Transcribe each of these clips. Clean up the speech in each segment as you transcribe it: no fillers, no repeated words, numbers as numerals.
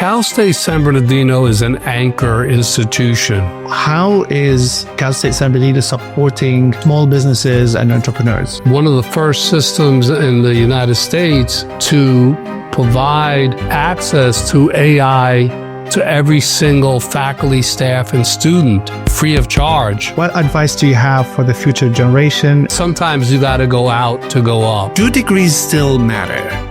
Cal State San Bernardino is an anchor institution. How is Cal State San Bernardino supporting small businesses and entrepreneurs? One of the first systems in the United States to provide access to AI to every single faculty, staff, and student free of charge. What advice do you have for the future generation? Sometimes you got to go out to go up. Do degrees still matter?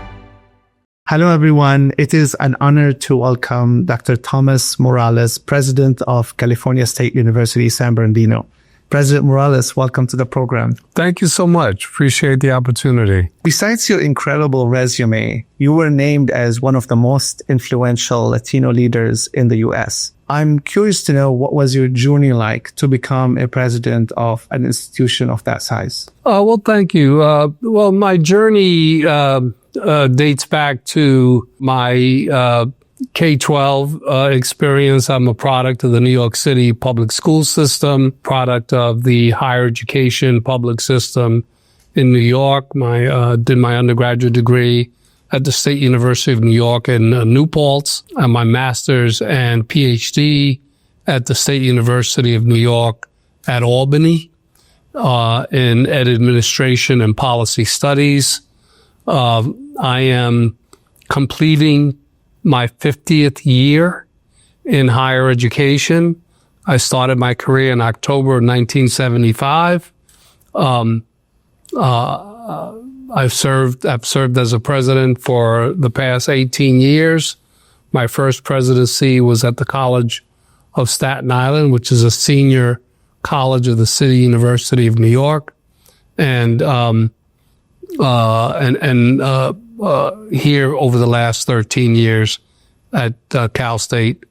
Hello, everyone. It is an honor to welcome Dr. Tomás Morales, President of California State University, San Bernardino. President Morales, welcome to the program. Thank you so much. Appreciate the opportunity. Besides your incredible resume, you were named as one of the most influential Latino leaders in the U.S. I'm curious to know, what was your journey like to become a president of an institution of that size? Well, thank you. Well, my journey dates back to my K-12 experience. I'm a product of the New York City public school system, product of the higher education public system in New York. Did my undergraduate degree at the State University of New York in New Paltz, and my master's and PhD at the State University of New York at Albany in Ed Administration and Policy Studies. I am completing my 50th year in higher education. I started my career in October of 1975. I've served as a president for the past 18 years. My first presidency was at the College of Staten Island, which is a senior college of the City University of New York. And here over the last 13 years at Cal State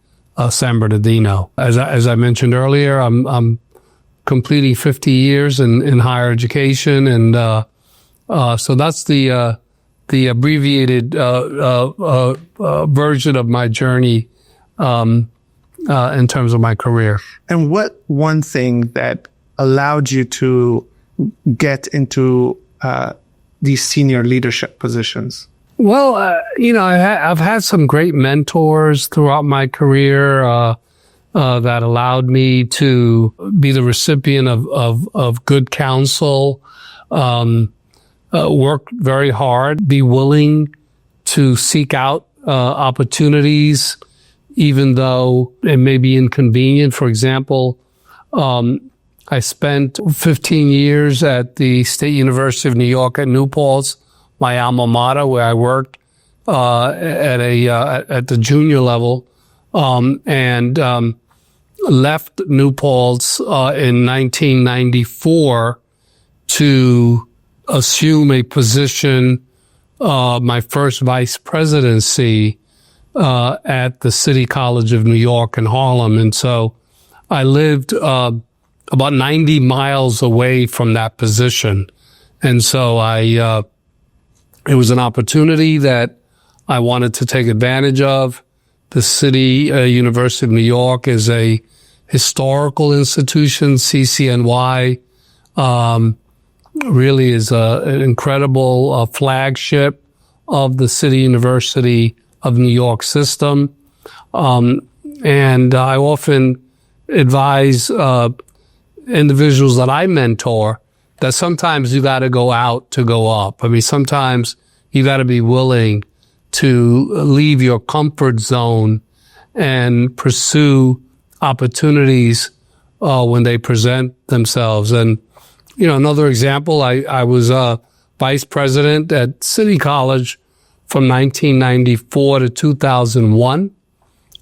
San Bernardino. As I mentioned earlier, I'm completing 50 years in higher education, and so that's the abbreviated version of my journey in terms of my career. And what one thing that allowed you to get into these senior leadership positions? Well, I've had some great mentors throughout my career that allowed me to be the recipient of good counsel, work very hard, be willing to seek out opportunities, even though it may be inconvenient. For example, I spent 15 years at the State University of New York at New Paltz, my alma mater, where I worked at the junior level, and left New Paltz in 1994 to assume a position, my first vice presidency at the City College of New York in Harlem, and so I lived about 90 miles away from that position. And so it was an opportunity that I wanted to take advantage of. The City University of New York is a historical institution. CCNY really is an incredible flagship of the City University of New York system. And I often advise individuals that I mentor that sometimes you got to go out to go up. I mean, sometimes you got to be willing to leave your comfort zone and pursue opportunities when they present themselves. And, another example, I was vice president at City College from 1994 to 2001.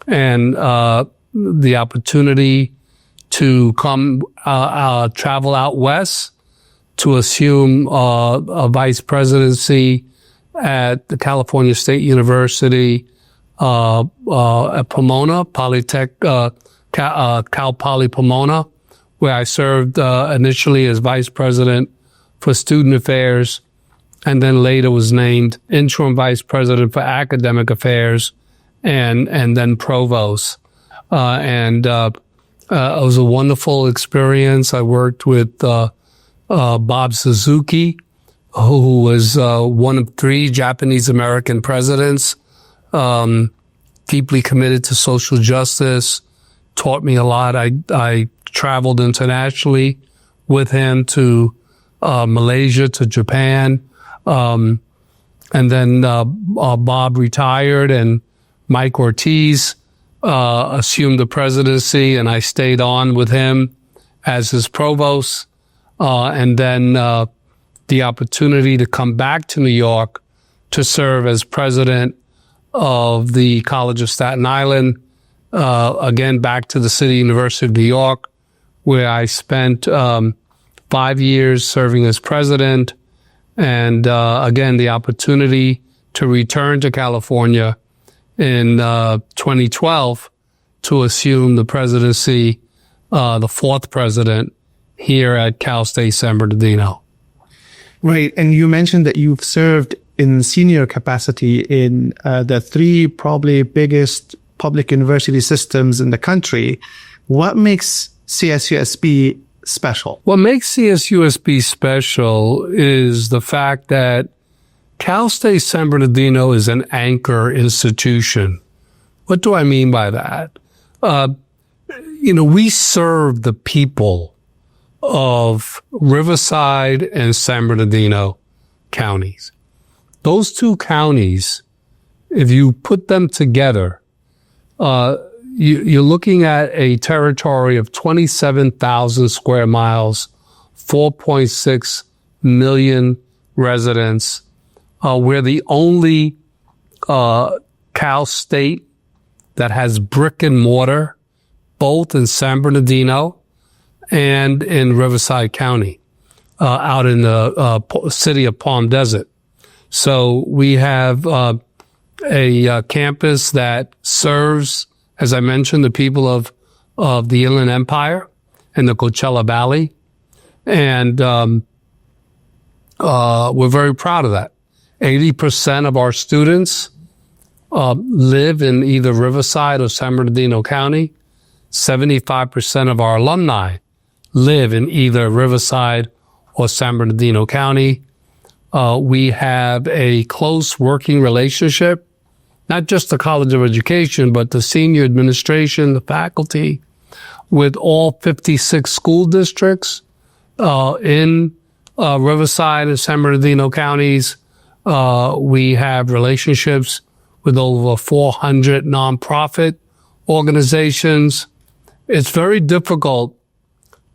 And the opportunity to come travel out west to assume a vice presidency at the California State University at Pomona, Cal Poly Pomona, where I served initially as vice president for student affairs, and then later was named interim vice president for academic affairs, and then provost. It was a wonderful experience. I worked with Bob Suzuki, who was one of 3 Japanese American presidents deeply committed to social justice, taught me a lot. I traveled internationally with him to Malaysia, to Japan. And then Bob retired and Mike Ortiz assumed the presidency, and I stayed on with him as his provost. And then the opportunity to come back to New York to serve as president of the College of Staten Island, again, back to the City University of New York, where I spent 5 years serving as president. And again, the opportunity to return to California in 2012 to assume the presidency, the fourth president here at Cal State San Bernardino. Right. And you mentioned that you've served in senior capacity in the three probably biggest public university systems in the country. What makes CSUSB special? What makes CSUSB special is the fact that Cal State San Bernardino is an anchor institution. What do I mean by that? We serve the people of Riverside and San Bernardino counties. Those two counties, if you put them together, you're looking at a territory of 27,000 square miles, 4.6 million residents. We're the only Cal State that has brick and mortar, both in San Bernardino and in Riverside County, out in the city of Palm Desert. So we have a campus that serves, as I mentioned, the people of the Inland Empire and the Coachella Valley. And we're very proud of that. 80% of our students live in either Riverside or San Bernardino County. 75% of our alumni live in either Riverside or San Bernardino County. We have a close working relationship, not just the College of Education, but the senior administration, the faculty, with all 56 school districts in Riverside and San Bernardino counties. We have relationships with over 400 nonprofit organizations. It's very difficult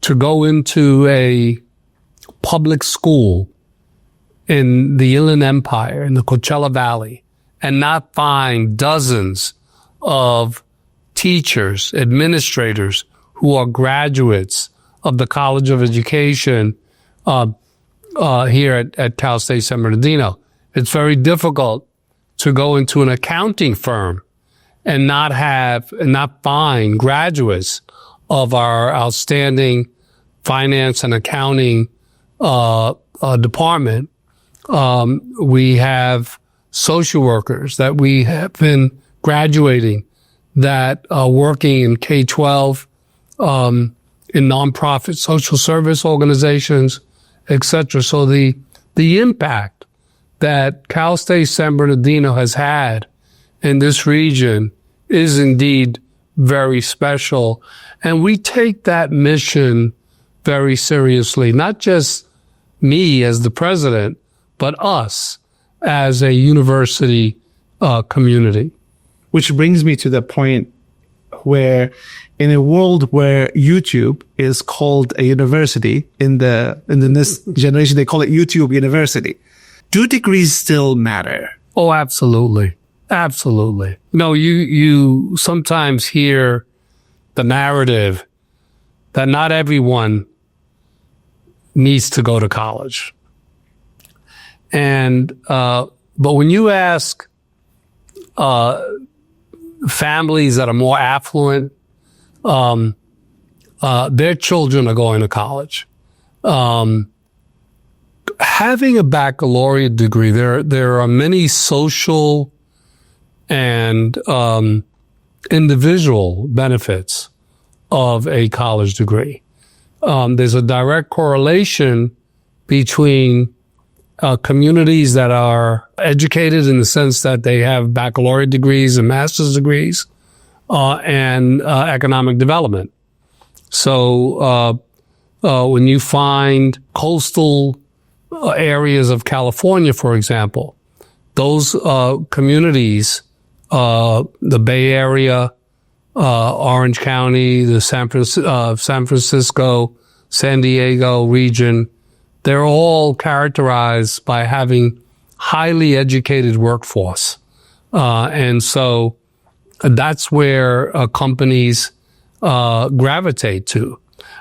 to go into a public school in the Inland Empire, in the Coachella Valley, and not find dozens of teachers, administrators who are graduates of the College of Education here at Cal State San Bernardino. It's very difficult to go into an accounting firm and not find graduates of our outstanding finance and accounting department. We have social workers that we have been graduating that are working in K-12, in nonprofit social service organizations, etc. So the impact that Cal State San Bernardino has had in this region is indeed very special. And we take that mission very seriously, not just me as the president, but us as a university community. Which brings me to the point where in a world where YouTube is called a university, in this generation, they call it YouTube University. Do degrees still matter? Oh, absolutely. Absolutely. No, you sometimes hear the narrative that not everyone needs to go to college. And, but when you ask, families that are more affluent, their children are going to college. Having a baccalaureate degree, there are many social and individual benefits of a college degree. There's a direct correlation between communities that are educated in the sense that they have baccalaureate degrees and master's degrees, and economic development. So when you find coastal areas of California, for example, those communities, the Bay Area, Orange County, the San Francisco, San Diego region, they're all characterized by having highly educated workforce. And so that's where companies gravitate to.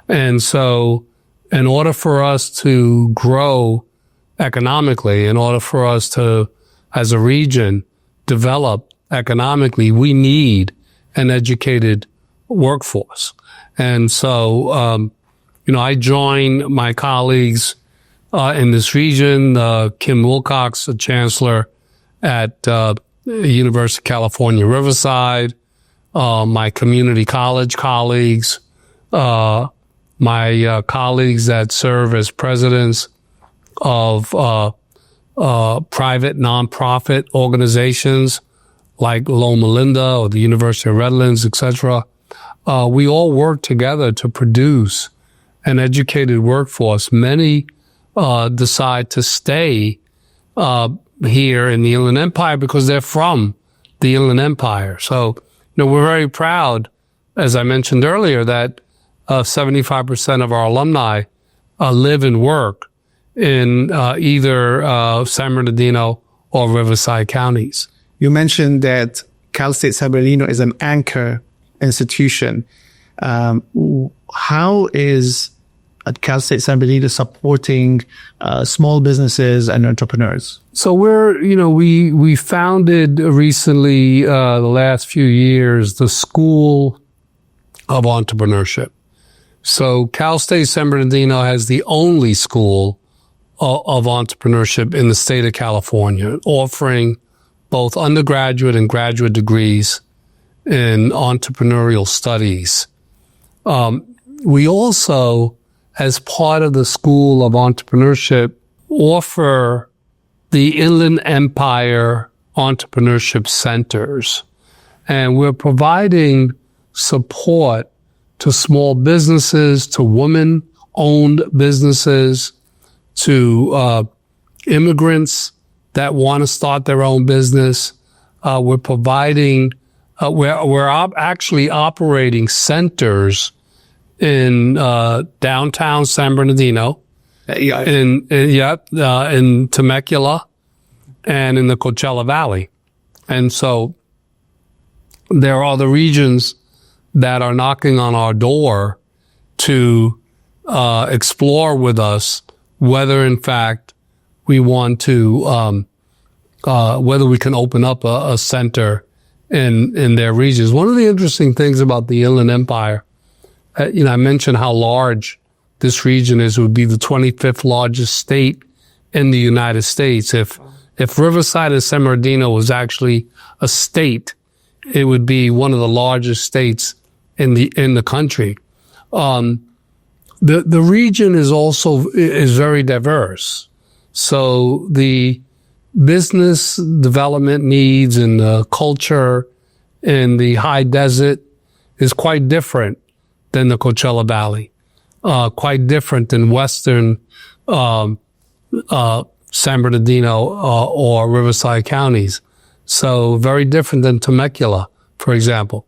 And so in order for us to grow economically, in order for us to, as a region, develop economically, we need an educated workforce. And so, I join my colleagues in this region, Kim Wilcox, the chancellor at University of California, Riverside, my community college colleagues, my colleagues that serve as presidents of private nonprofit organizations like Loma Linda or the University of Redlands, etc. We all work together to produce an educated workforce. Many decide to stay here in the Inland Empire because they're from the Inland Empire. So, we're very proud, as I mentioned earlier, that 75% of our alumni live and work in either San Bernardino or Riverside counties. You mentioned that Cal State San Bernardino is an anchor institution. How is Cal State San Bernardino supporting small businesses and entrepreneurs? So we founded recently, the last few years, the School of Entrepreneurship. So Cal State San Bernardino has the only school of entrepreneurship in the state of California, offering both undergraduate and graduate degrees in entrepreneurial studies. We also, as part of the School of Entrepreneurship, offer the Inland Empire Entrepreneurship Centers. And we're providing support to small businesses, to women-owned businesses, to immigrants that want to start their own business. We're providing, we're actually operating centers in downtown San Bernardino, in Temecula, and in the Coachella Valley. And so there are other regions that are knocking on our door to explore with us whether, in fact, we want to, whether we can open up a center in their regions. One of the interesting things about the Inland Empire, I mentioned how large this region is. It would be the 25th largest state in the United States. If Riverside and San Bernardino was actually a state, it would be one of the largest states in the country. The region is very diverse. So the business development needs and the culture in the high desert is quite different than the Coachella Valley, quite different than Western San Bernardino or Riverside counties. So very different than Temecula, for example,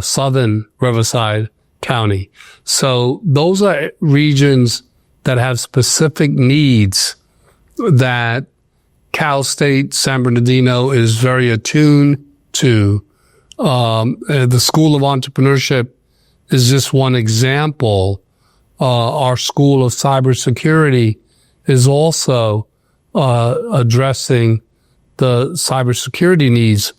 Southern Riverside County. So those are regions that have specific needs that Cal State San Bernardino is very attuned to. The School of Entrepreneurship is just one example. Our School of Cybersecurity is also addressing the cybersecurity needs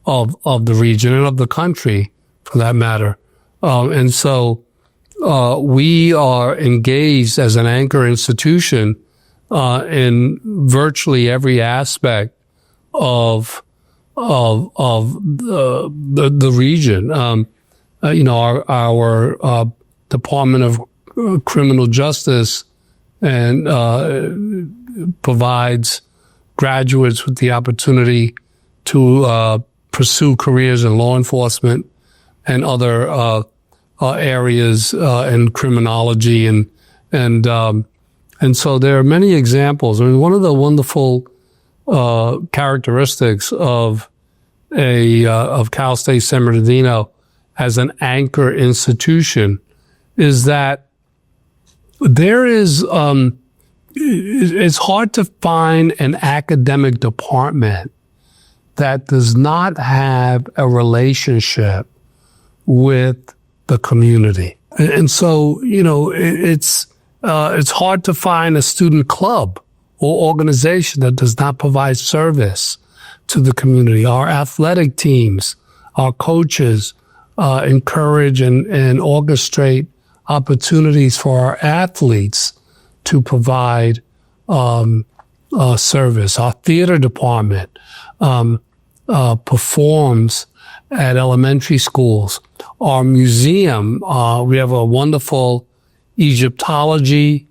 of the region and of the country, for that matter. And so we are engaged as an anchor institution in virtually every aspect of the region. Our Department of Criminal Justice and provides graduates with the opportunity to pursue careers in law enforcement and other areas in criminology, and so there are many examples. I mean, one of the wonderful characteristics of Cal State San Bernardino as an anchor institution is that there is it's hard to find an academic department that does not have a relationship with the community. And so, it's hard to find a student club or organization that does not provide service to the community. Our athletic teams, our coaches, encourage and orchestrate opportunities for our athletes to provide service. Our theater department performs at elementary schools. Our museum, we have a wonderful Egyptology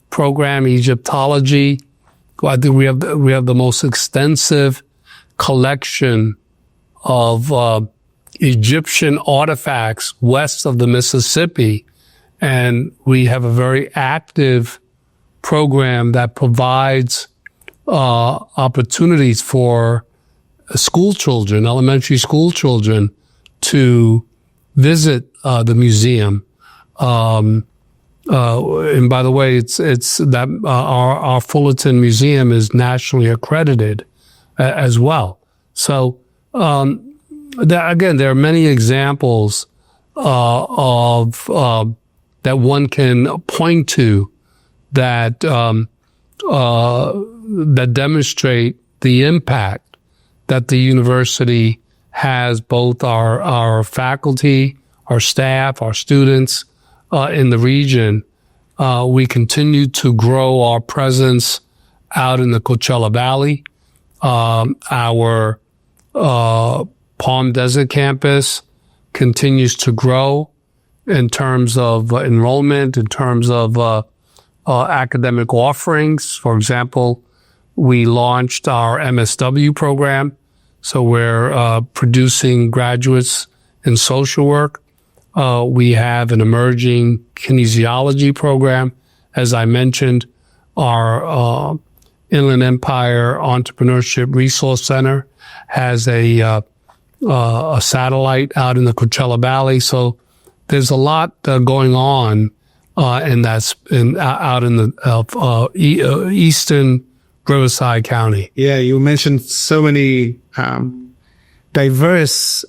program. Egyptology, I think we have the most extensive collection of Egyptian artifacts west of the Mississippi, and we have a very active program that provides opportunities for school children, elementary school children, to visit the museum. And by the way, it's that our Fullerton Museum is nationally accredited as well. So again, there are many examples of that one can point to that that demonstrate the impact that the university has, both our faculty, our staff, our students in the region. We continue to grow our presence out in the Coachella Valley. Our Palm Desert campus continues to grow in terms of enrollment, in terms of academic offerings. For example, we launched our MSW program, so we're producing graduates in social work. We have an emerging kinesiology program. As I mentioned, our Inland Empire Entrepreneurship Resource Center has a satellite out in the Coachella Valley. So there's a lot going on out in the eastern Riverside County. Yeah, you mentioned so many diverse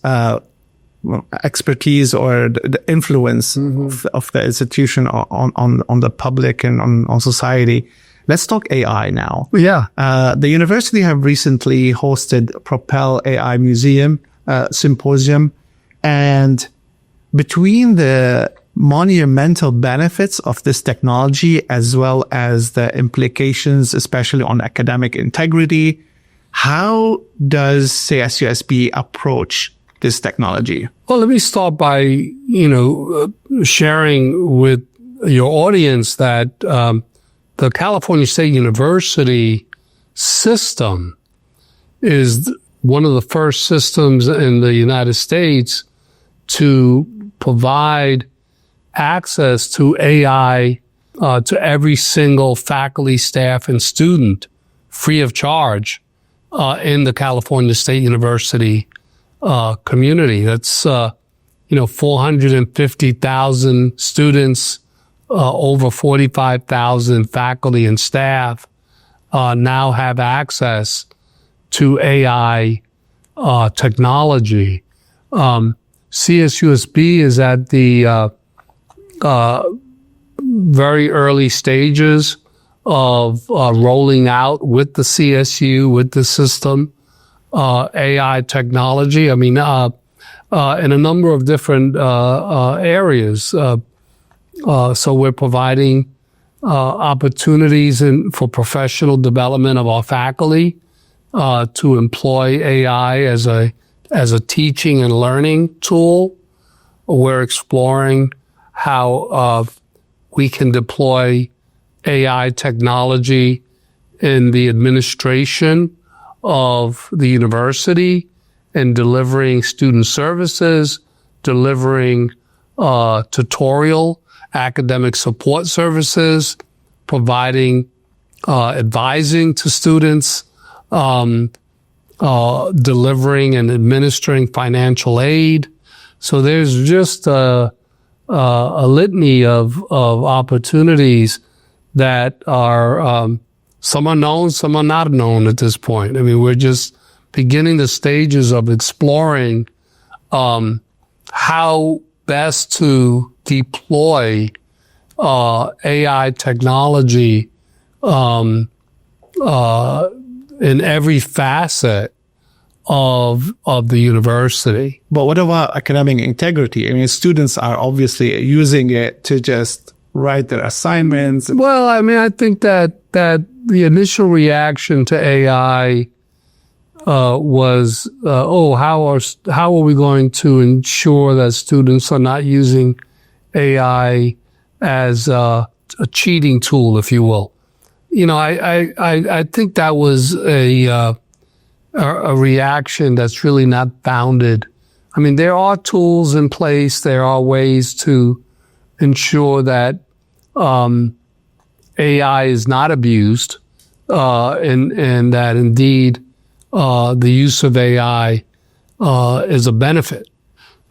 expertise or the influence of the institution on the public and on society. Let's talk AI now. Yeah. The university have recently hosted Propel AI Museum Symposium, and between the monumental benefits of this technology as well as the implications, especially on academic integrity, how does CSUSB approach this technology? Well, let me start by, sharing with your audience that the California State University system is one of the first systems in the United States to provide access to AI to every single faculty, staff, and student free of charge in the California State University community. That's 450,000 students, over 45,000 faculty and staff now have access to AI technology. CSUSB is at the very early stages of rolling out with the CSU, with the system, AI technology. I mean, in a number of different areas. So we're providing opportunities for professional development of our faculty to employ AI as a teaching and learning tool. We're exploring how we can deploy AI technology in the administration of the university and delivering student services, delivering tutorial academic support services, providing advising to students, delivering and administering financial aid. So there's just a litany of opportunities that are, some are known, some are not known at this point. I mean, we're just beginning the stages of exploring how best to deploy AI technology in every facet of the university. But what about academic integrity? I mean, students are obviously using it to just write their assignments. Well, I mean, I think that the initial reaction to AI was, how are we going to ensure that students are not using AI as a cheating tool, if you will? You know, I think that was a reaction that's really not founded. I mean, there are tools in place. There are ways to ensure that AI is not abused, and that indeed the use of AI is a benefit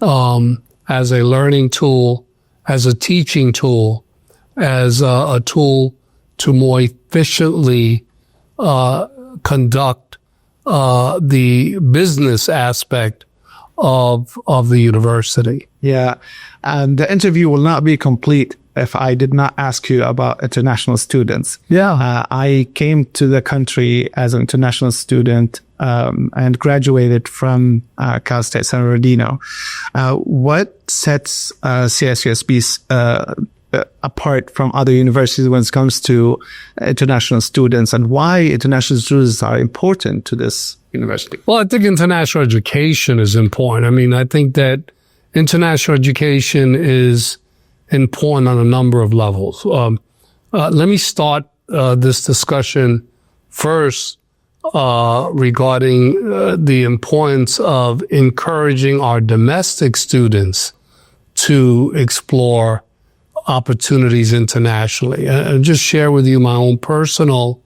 as a learning tool, as a teaching tool, as a tool to more efficiently conduct the business aspect of the university. Yeah. And the interview will not be complete if I did not ask you about international students. Yeah. I came to the country as an international student and graduated from Cal State San Bernardino. What sets CSUSB apart from other universities when it comes to international students, and why international students are important to this university? Well, I think international education is important. I mean, I think that international education is important on a number of levels. Let me start this discussion first regarding the importance of encouraging our domestic students to explore opportunities internationally. I'll just share with you my own personal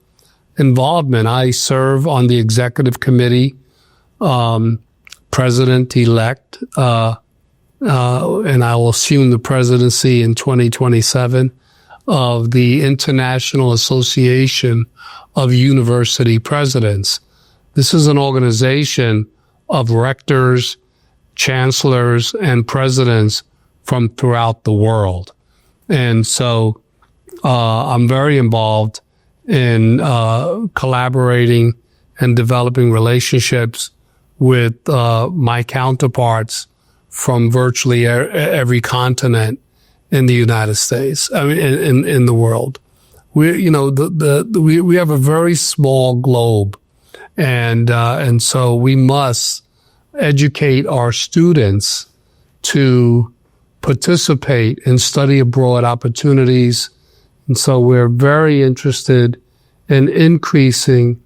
involvement. I serve on the executive committee, president-elect, and I will assume the presidency in 2027 of the International Association of University Presidents. This is an organization of rectors, chancellors, and presidents from throughout the world. And so I'm very involved in collaborating and developing relationships with my counterparts from virtually every continent in the United States, I mean, in the world. We have a very small globe, and so we must educate our students to participate in study abroad opportunities. And so we're very interested in increasing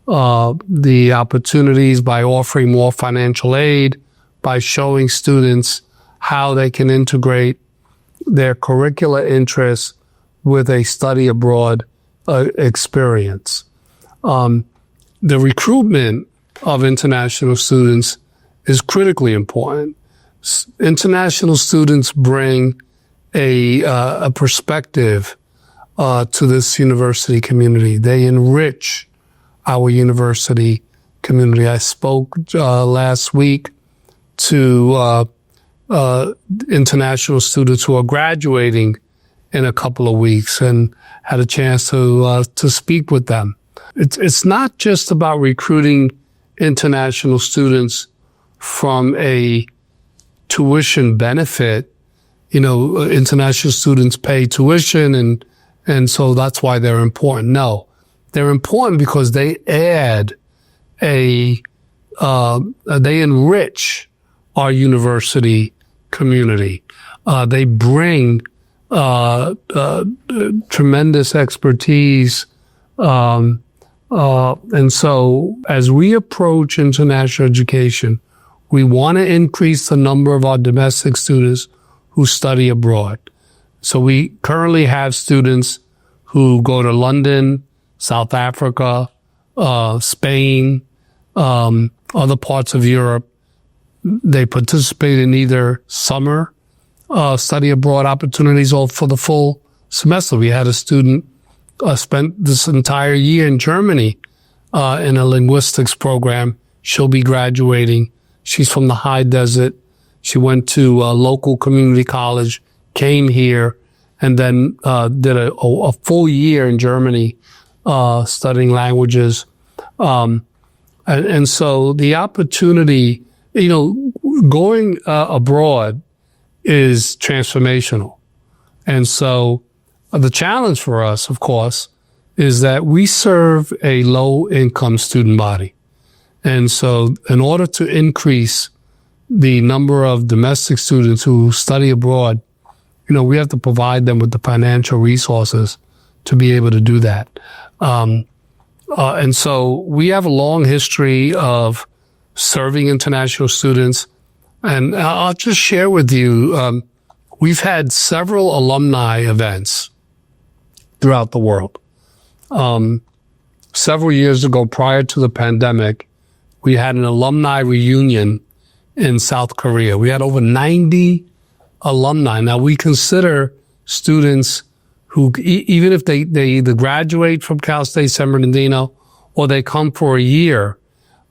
the opportunities by offering more financial aid, by showing students how they can integrate their curricular interests with a study abroad experience. The recruitment of international students is critically important. International students bring a perspective to this university community. They enrich our university community. I spoke last week to international students who are graduating in a couple of weeks and had a chance to speak with them. It's not just about recruiting international students from a tuition benefit. You know, international students pay tuition and so that's why they're important. No, they're important because they add they enrich our university community. They bring tremendous expertise And so as we approach international education, we want to increase the number of our domestic students who study abroad. So we currently have students who go to London, South Africa, Spain, other parts of Europe. They participate in either summer study abroad opportunities or for the full semester. We had a student spent this entire year in Germany in a linguistics program. She'll be graduating. She's from the high desert. She went to a local community college, came here, and then did a full year in Germany studying languages. And so the opportunity, going abroad is transformational. And so the challenge for us, of course, is that we serve a low-income student body. And so in order to increase the number of domestic students who study abroad, we have to provide them with the financial resources to be able to do that. And so we have a long history of serving international students. And I'll just share with you, we've had several alumni events throughout the world. Several years ago, prior to the pandemic, we had an alumni reunion in South Korea. We had over 90 alumni. Now, we consider students who, even if they either graduate from Cal State San Bernardino or they come for a year,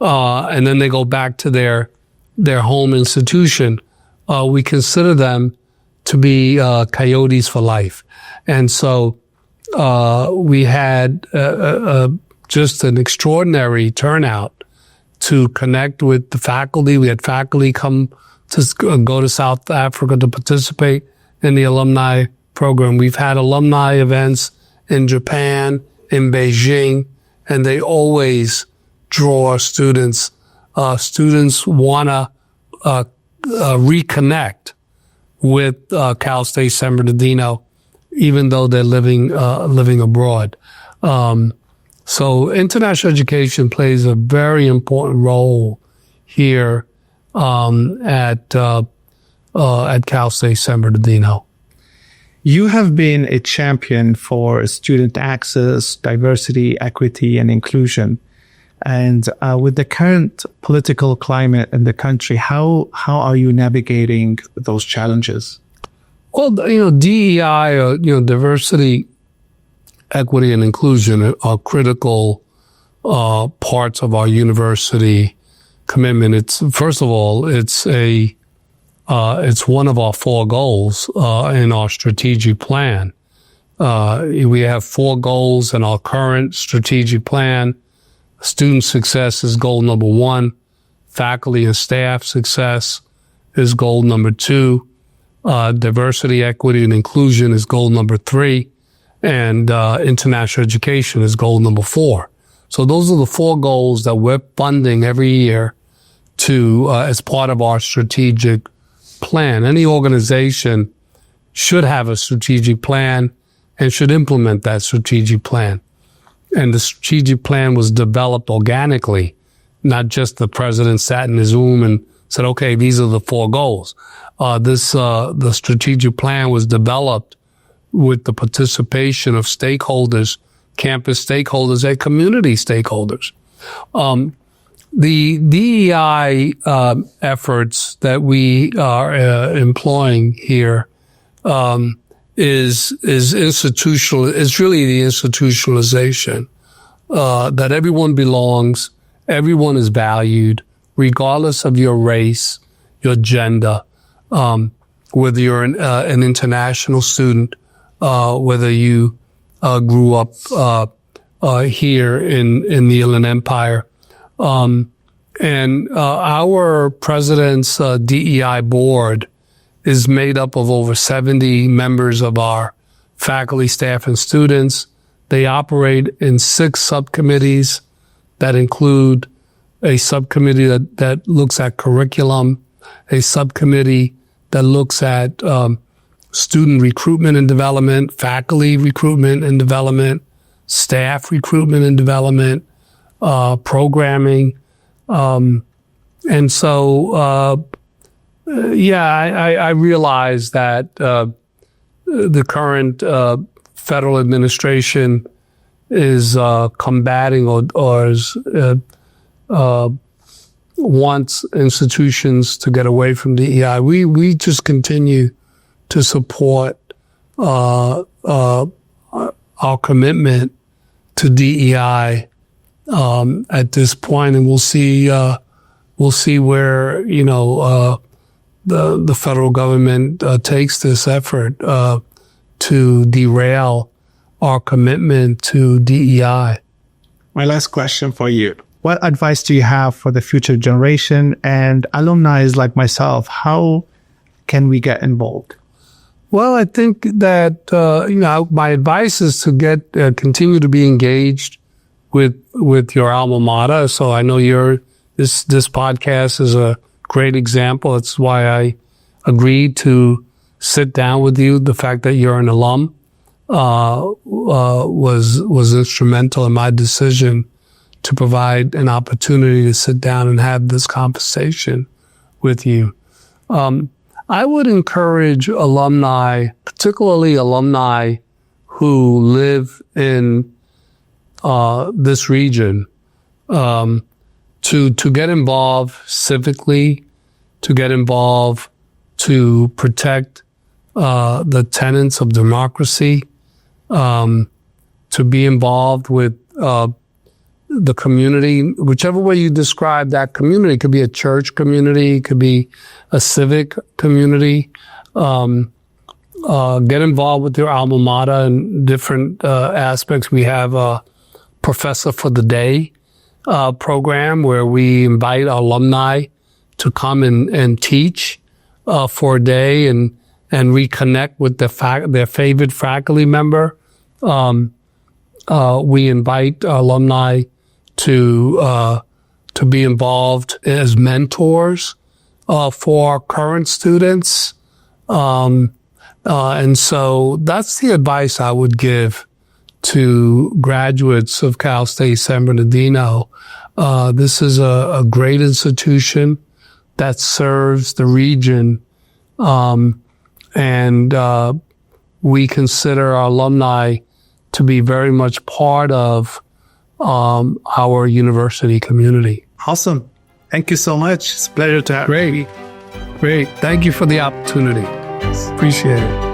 and then they go back to their home institution, we consider them to be coyotes for life. And so we had just an extraordinary turnout to connect with the faculty. We had faculty come to go to South Africa to participate in the alumni program. We've had alumni events in Japan, in Beijing, and they always draw students. Students want to reconnect with Cal State San Bernardino, even though they're living abroad. So international education plays a very important role here at Cal State San Bernardino. You have been a champion for student access, diversity, equity, and inclusion. And with the current political climate in the country, how are you navigating those challenges? Well, DEI, diversity, equity, and inclusion are critical parts of our university commitment. It's first of all, it's one of our 4 goals in our strategic plan. We have 4 goals in our current strategic plan. Student success is goal number 1. Faculty and staff success is goal number 2. Diversity, equity, and inclusion is goal number 3. And international education is goal number 4. So those are the 4 goals that we're funding every year to as part of our strategic plan. Any organization should have a strategic plan and should implement that strategic plan. And the strategic plan was developed organically, not just the president sat in his room and said, okay, these are the 4 goals. The strategic plan was developed with the participation of stakeholders, campus stakeholders, and community stakeholders. The DEI efforts that we are employing here is institutional. It's really the institutionalization that everyone belongs, everyone is valued, regardless of your race, your gender, whether you're an international student, whether you grew up here in the Inland Empire. And our president's DEI board is made up of over 70 members of our faculty, staff, and students. They operate in 6 subcommittees that include a subcommittee that looks at curriculum, a subcommittee that looks at student recruitment and development, faculty recruitment and development, staff recruitment and development, programming. And so, I realize that the current federal administration is combating or is, wants institutions to get away from DEI. We just continue to support our commitment to DEI at this point, and we'll see where the federal government takes this effort to derail our commitment to DEI. My last question for you. What advice do you have for the future generation and alumni like myself? How can we get involved? Well, I think that, my advice is to continue to be engaged with your alma mater. So I know this podcast is a great example. It's why I agreed to sit down with you. The fact that you're an alum, was instrumental in my decision to provide an opportunity to sit down and have this conversation with you. I would encourage alumni, particularly alumni who live in this region, to get involved civically, to get involved to protect the tenets of democracy, to be involved with the community, whichever way you describe that community. It could be a church community, it could be a civic community. Get involved with your alma mater in different aspects. We have a Professor for the Day program where we invite our alumni to come and teach for a day and reconnect with their favorite faculty member. We invite alumni to be involved as mentors for our current students. And so that's the advice I would give to graduates of Cal State San Bernardino. This is a great institution that serves the region. And we consider our alumni to be very much part of our university community. Awesome. Thank you so much. It's a pleasure to have you. Great. Thank you for the opportunity. Appreciate it.